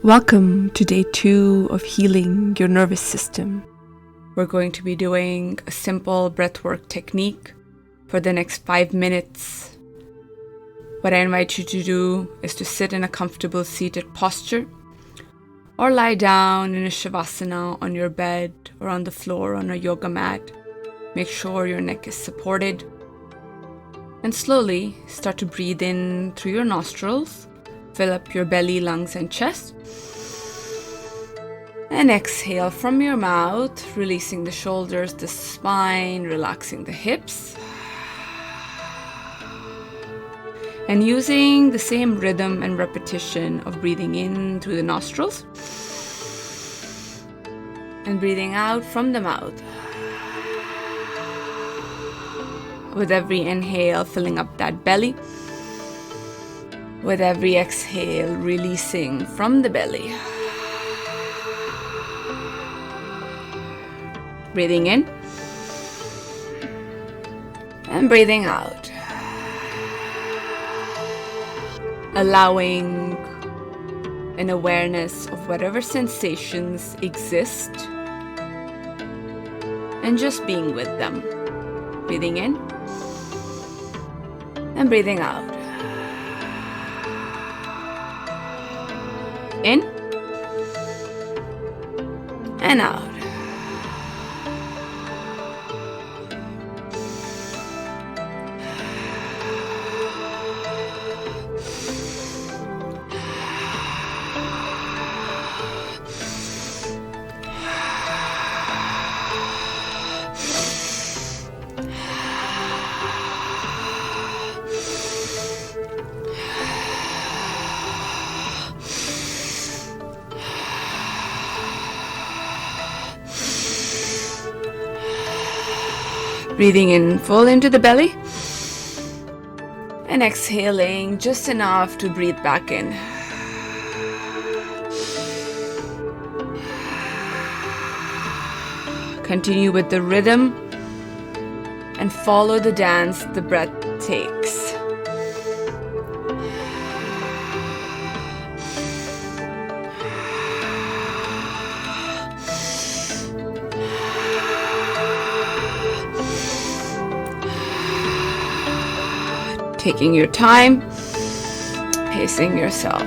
Welcome to day 2 of healing your nervous system. We're going to be doing a simple breathwork technique for the next 5 minutes. What I invite you to do is to sit in a comfortable seated posture or lie down in a shavasana on your bed or on the floor on a yoga mat. Make sure your neck is supported and slowly start to breathe in through your nostrils. Fill up your belly, lungs, and chest. And exhale from your mouth, releasing the shoulders, the spine, relaxing the hips. And using the same rhythm and repetition of breathing in through the nostrils and breathing out from the mouth. With every inhale, filling up that belly. With every exhale, releasing from the belly. Breathing in and breathing out. Allowing an awareness of whatever sensations exist and just being with them. Breathing in and breathing out. In and out. Breathing in full into the belly and exhaling just enough to breathe back in. Continue with the rhythm and follow the dance the breath takes. Taking your time, pacing yourself.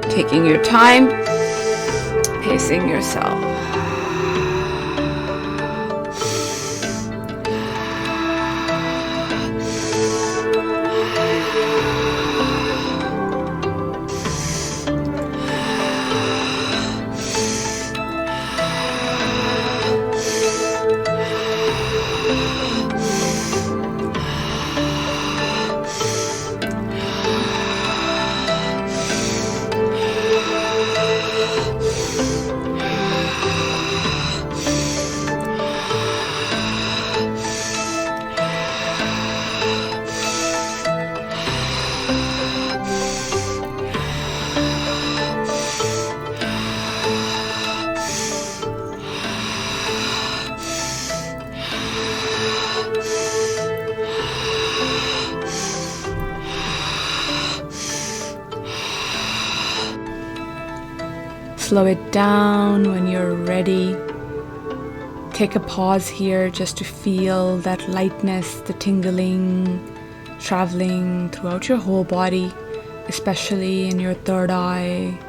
Taking your time, pacing yourself. Slow it down when you're ready. Take a pause here just to feel that lightness, the tingling, traveling throughout your whole body, especially in your third eye,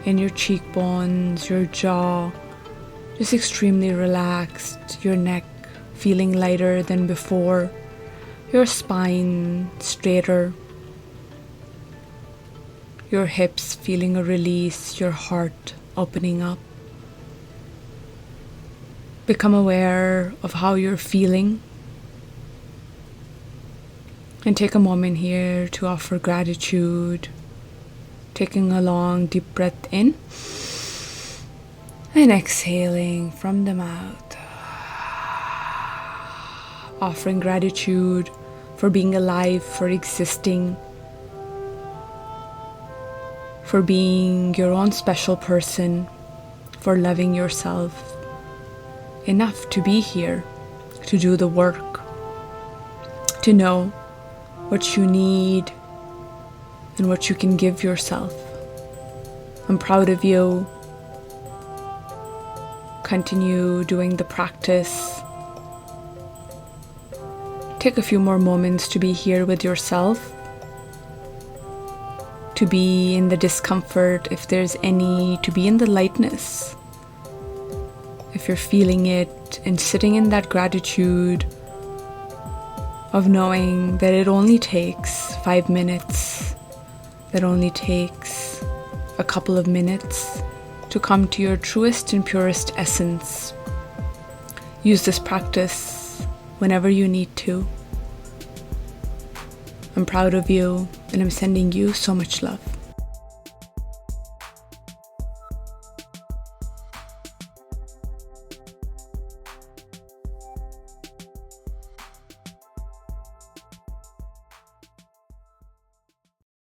in your cheekbones, your jaw, just extremely relaxed, your neck feeling lighter than before, your spine straighter, your hips feeling a release, your heart opening up. Become aware of how you're feeling and take a moment here to offer gratitude, taking a long deep breath in and exhaling from the mouth. Offering gratitude for being alive, for existing, for being your own special person, for loving yourself enough to be here, to do the work, to know what you need and what you can give yourself. I'm proud of you. Continue doing the practice. Take a few more moments to be here with yourself, to be in the discomfort if there's any, to be in the lightness if you're feeling it, and sitting in that gratitude of knowing that it only takes 5 minutes, that only takes a couple of minutes to come to your truest and purest essence. Use this practice whenever you need to. I'm proud of you, and I'm sending you so much love.